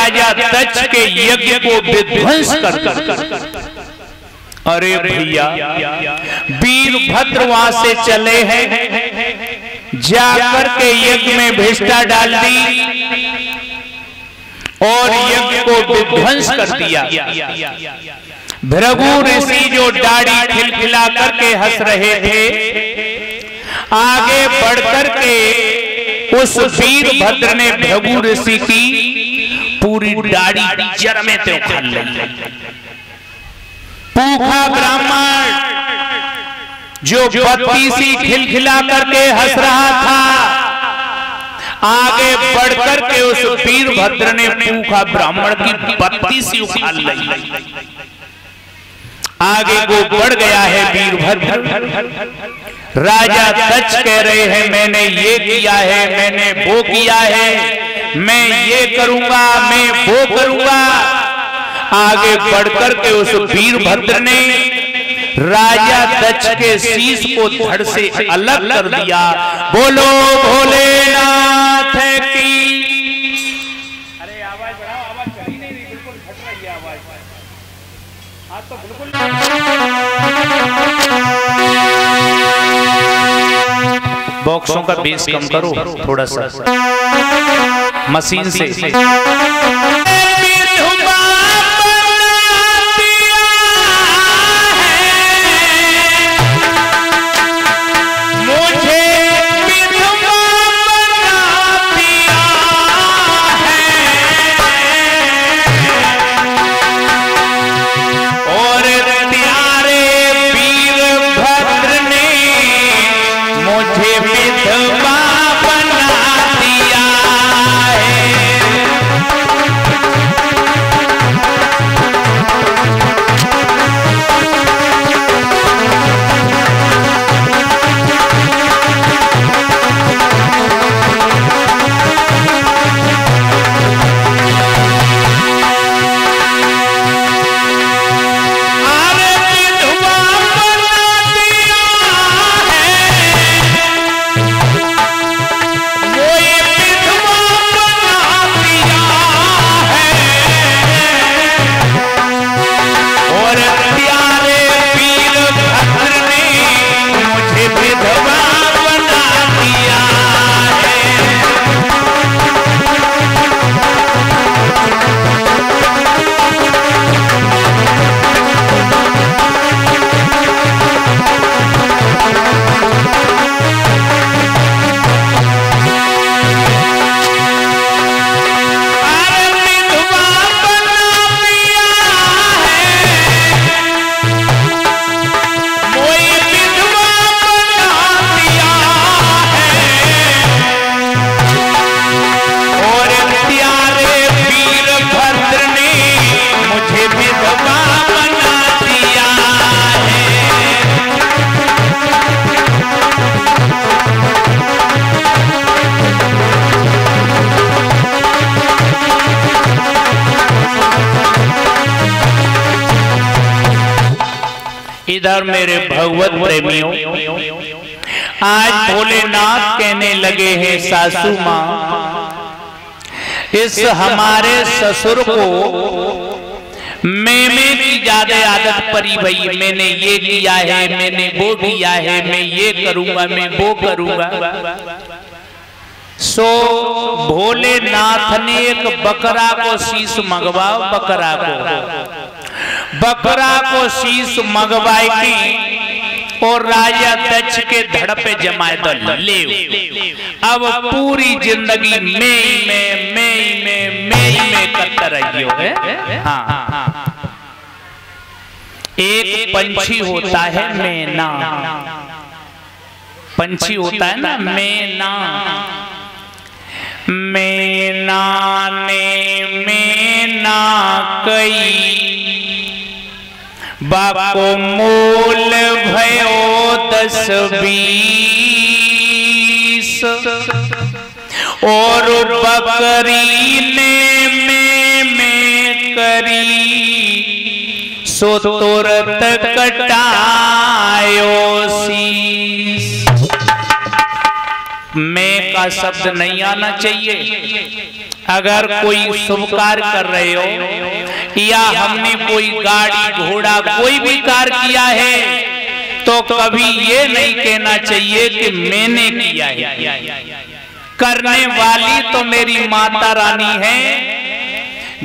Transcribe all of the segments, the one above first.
राजा दक्ष के यज्ञ को विध्वंस कर। अरे भैया, वीरभद्र वहां से चले हैं, जाकर के यज्ञ में भिष्टा डाल दी और यज्ञ को विध्वंस कर दिया। भृगु ऋषि जो दाढ़ी खिलखिला करके हंस रहे थे, आगे बढ़कर के उस वीरभद्र ने भृगु ऋषि की पूरी दाढ़ी जड़ में ते उखाड़ ली। पूखा ब्राह्मण जो बत्तीसी खिलखिला करके हंस रहा था, आगे बढ़कर के उस वीरभद्र ने पूखा ब्राह्मण की बत्तीसी उखाड़ ली। आगे को बढ़ गया है वीरभद्र। राजा दक्ष कह रहे हैं मैंने ये किया है, मैंने वो किया है, मैं ये करूंगा, मैं वो करूंगा। आगे बढ़कर के उस वीरभद्र ने राजा दक्ष के शीश को धड़ से अलग कर दिया। बोलो भोलेनाथ की। अरे आवाज बढ़ाओ, आवाज चली नहीं रही, बिल्कुल घट रही है आवाज। आज तो बिल्कुल बॉक्सों का बेस कम करो थोड़ा सा मशीन से। इधर मेरे भगवत प्रेमियों, आज भोलेनाथ कहने लगे हैं सासू माँ, इस हमारे ससुर को मैं की ज्यादा आदत पड़ी भई। मैंने ये किया है, मैंने वो किया है, मैं ये करूंगा, मैं वो करूंगा। सो भोलेनाथ ने एक बकरा को शीश मंगवाओ। बकरा को शीश मंगवाई की और राजा दक्ष के धड़ पे जमाए तो ले। अब पूरी जिंदगी में करता रही हो। हाँ, एक पंछी होता है मैना, पंछी होता है ना मैना। मैना ने मैना कई बाको मूल भयो 10-20 और बकरी ने में करी सो तुरत कटायो शीश। मैं का शब्द नहीं आना चाहिए। अगर कोई शुभ कार्य कर रहे हो या हमने कोई गाड़ी घोड़ा कोई भी कार्य किया है तो कभी ये नहीं कहना चाहिए कि मैंने किया है। करने वाली तो मेरी माता रानी है,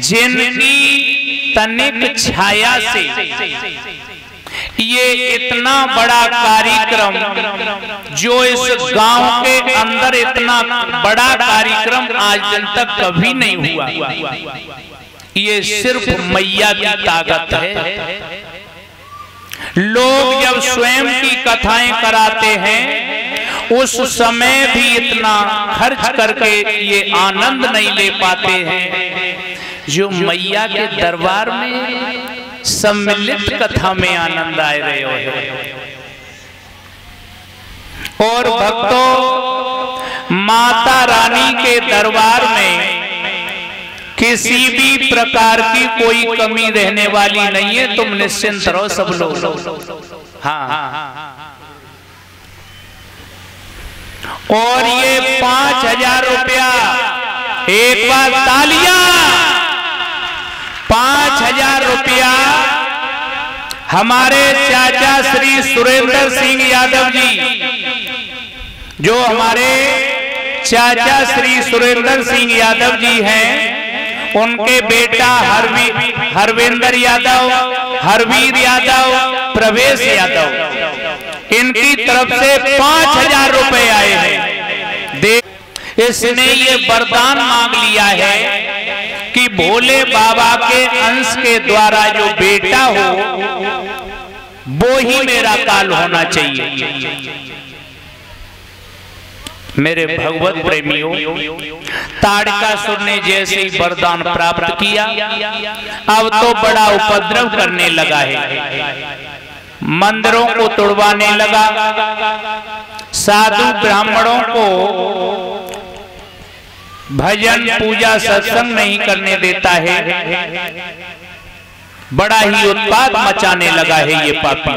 जिनकी तनिक छाया से ये इतना बड़ा कार्यक्रम, जो इस गांव के अंदर इतना बड़ा कार्यक्रम आज दिन तक कभी नहीं हुआ, ये सिर्फ मैया की ताकत है। लोग जब स्वयं की कथाएं कराते हैं उस समय भी इतना खर्च करके ये आनंद नहीं ले पाते हैं जो मैया के दरबार में सम्मिलित कथा में आनंद आए रहे हो। और भक्तों, माता रानी के दरबार में किसी भी प्रकार की कोई कमी रहने वाली नहीं है। तुम निश्चिंत रहो सब लोग। हाँ, और ये 5,000 रुपया, एक बार तालियां, 5,000 रुपया हमारे चाचा श्री सुरेंद्र सिंह यादव जी, जो हमारे चाचा श्री सुरेंद्र सिंह यादव जी हैं, उनके बेटा हरविंदर यादव, हरवीर यादव, प्रवेश यादव, इनकी तरफ से 5,000 रुपए आए हैं। इसने ये वरदान मांग लिया है कि भोले बाबा के अंश के द्वारा जो बेटा हो वो ही मेरा काल होना चाहिए। मेरे भगवत प्रेमियों, ताड़कासुर ने जैसे ही वरदान प्राप्त किया, अब तो बड़ा उपद्रव करने लगा है। मंदिरों को तोड़वाने लगा, साधु ब्राह्मणों को भजन पूजा सत्संग नहीं करने देता है, बड़ा ही उत्पात मचाने लगा है ये पापी।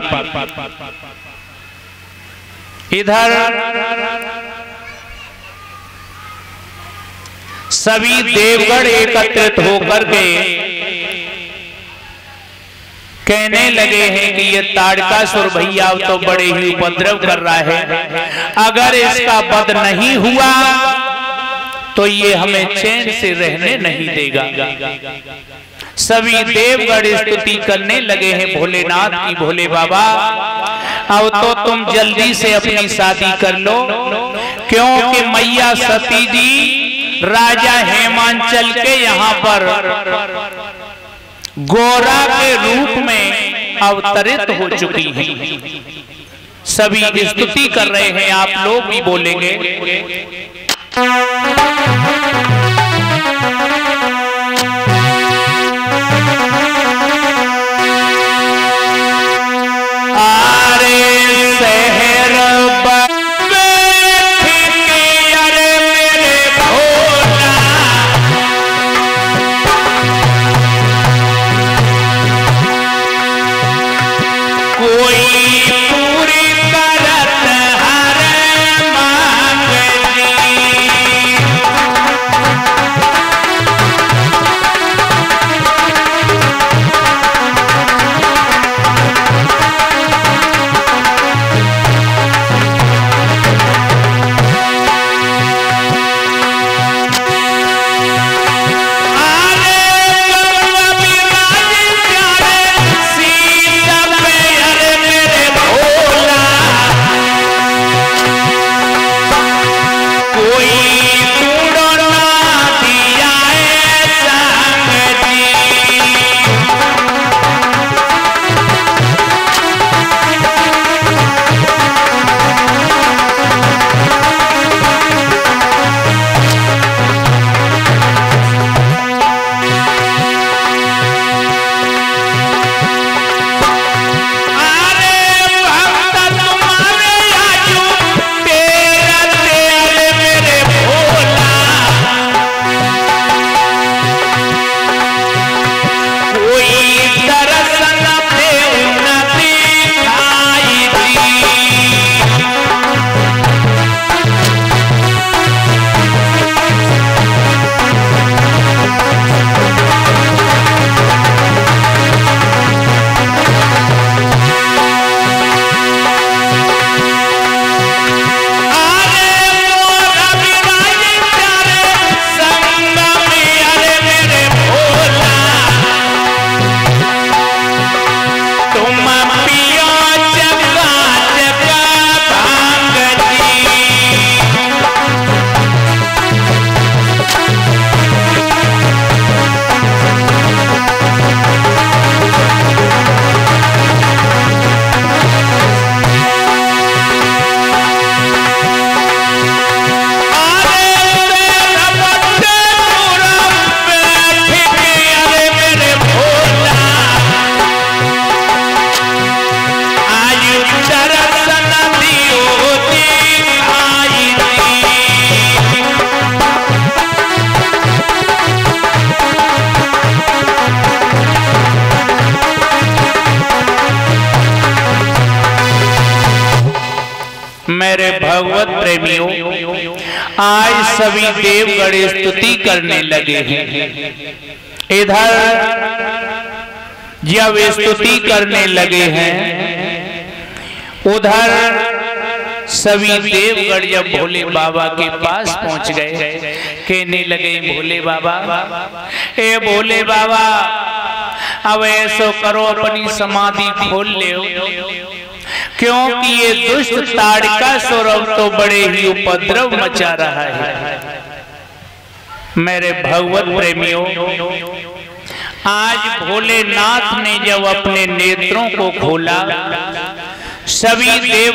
इधर सभी देवगण एकत्रित होकर के कहने लगे हैं कि ये ताड़कासुर भैया तो बड़े ही उपद्रव कर रहा है, अगर इसका वध नहीं हुआ तो ये हमें चैन से रहने नहीं देगा। सभी देवगण स्तुति करने लगे हैं भोलेनाथ की, भोले बाबा अब तो तुम जल्दी से अपनी शादी कर लो, क्योंकि मैया सती जी राजा हेमांचल के यहाँ पर गोरा के रूप में अवतरित हो चुकी हैं। सभी स्तुति कर रहे हैं, आप लोग भी बोलेंगे। भगवत प्रेमियों, आज सभी देवगण स्तुति करने लगे हैं। इधर जब स्तुति करने लगे हैं, उधर सभी देवगण जब भोले बाबा के पास पहुंच गए, कहने लगे भोले बाबा, ए भोले बाबा, अब ऐसो करो अपनी समाधि खोल ले, क्योंकि ये दुष्ट ताड़कासुर तो बड़े ही उपद्रव मचा रहा है। मेरे भगवत प्रेमियों, आज भोलेनाथ ने जब अपने नेत्रों को खोला, सभी देव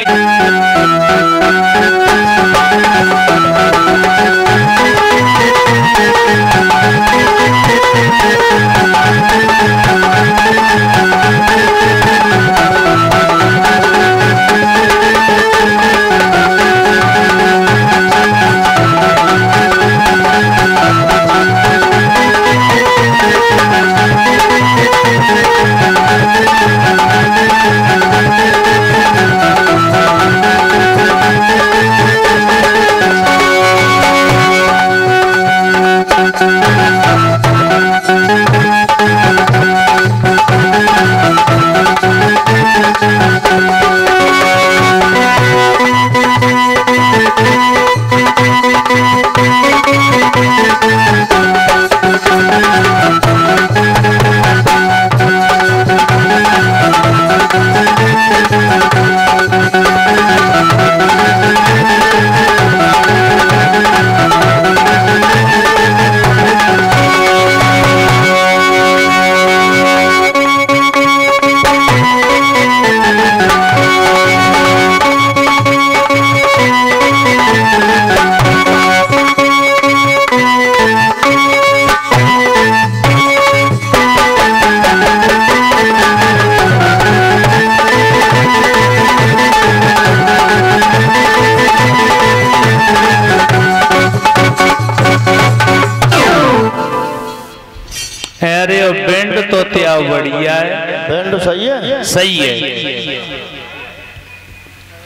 बढ़िया है, बैंड सही है, सही है।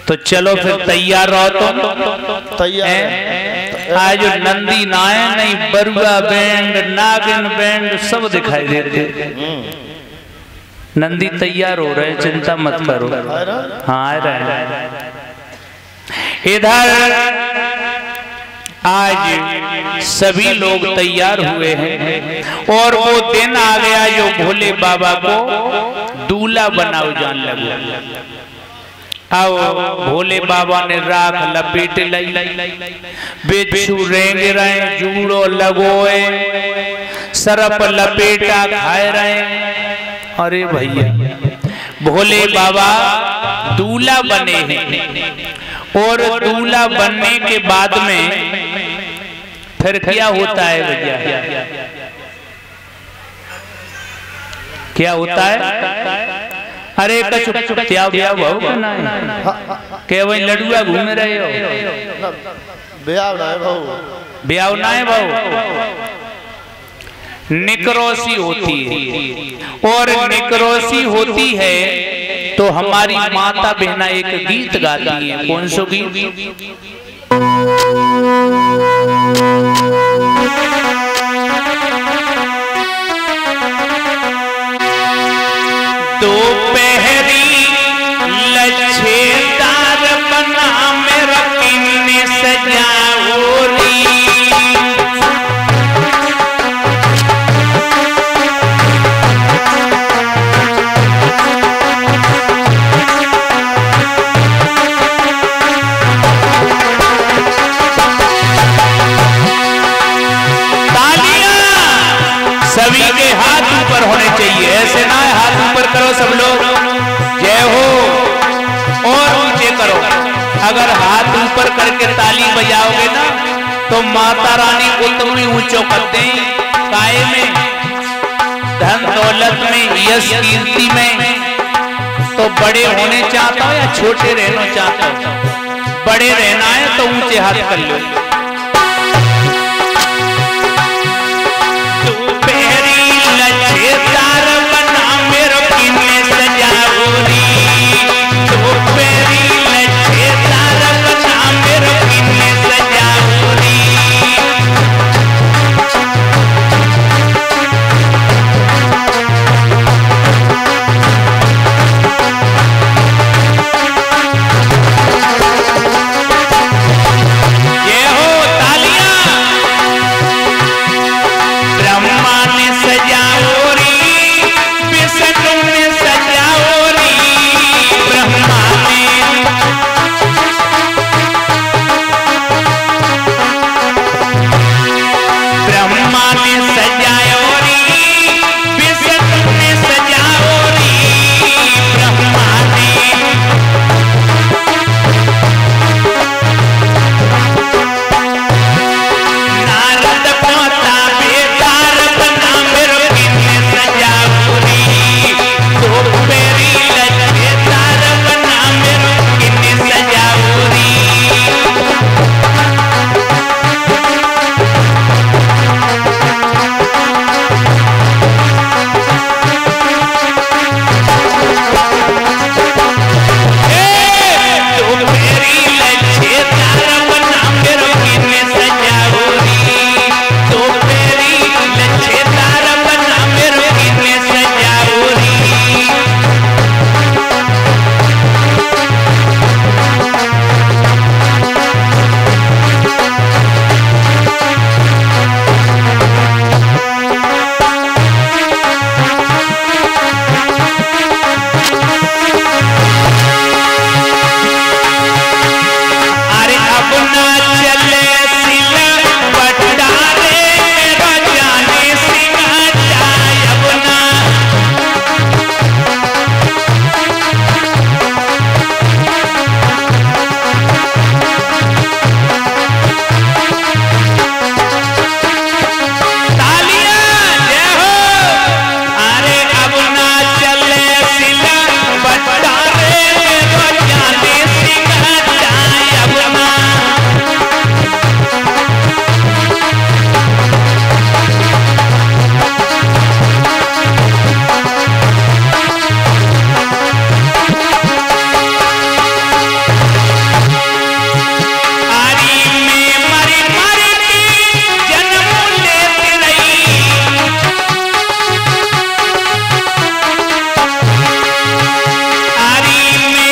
तो चलो फिर तैयार रहो तुम। तैयार। आज नंदी नायन नहीं, बरुआ बैंड, नागिन बैंड सब दिखाई देते। नंदी तैयार हो रहे, चिंता मत करो। हाँ आ रहे। इधर आज सभी लोग तैयार हुए हैं और वो दिन आ गया जो भोले बाबा को दूल्हा बनाओ जान लगे। अब भोले बाबा ने राख लपेट लाई, बिच्छू रेंग रहे, जूड़ो लगोए, सरप लपेटा खाए रहे। अरे भैया, भोले बाबा दूल्हा बने हैं और दूल्हा बनने के बाद में फिर क्या होता है भैया? क्या होता है? अरे कछु क्या भाव करना है? क्या वही लड़ुआ घूम रहे हो? ब्याह ना है भाऊ, ब्याह ना है भाऊ। निकरोसी होती है और निकरोसी होती है तो हमारी माता बहना एक गीत गाती है। कौन सो गीत? दोपहरी लच्छेदार बना मेरा किन्ने सजा हो रही। सभी के हाथ ऊपर होने चाहिए, ऐसे ना है हाथ ऊपर करो सब लोग, जय हो, और ऊंचे करो। अगर हाथ ऊपर करके ताली बजाओगे ना तो माता रानी को तुम्हें ऊंचो करते हैं। काय में, धन दौलत में, यश कीर्ति में। तो बड़े होने चाहता हो या छोटे रहना चाहता हो? बड़े रहना है तो ऊंचे हाथ कर लो।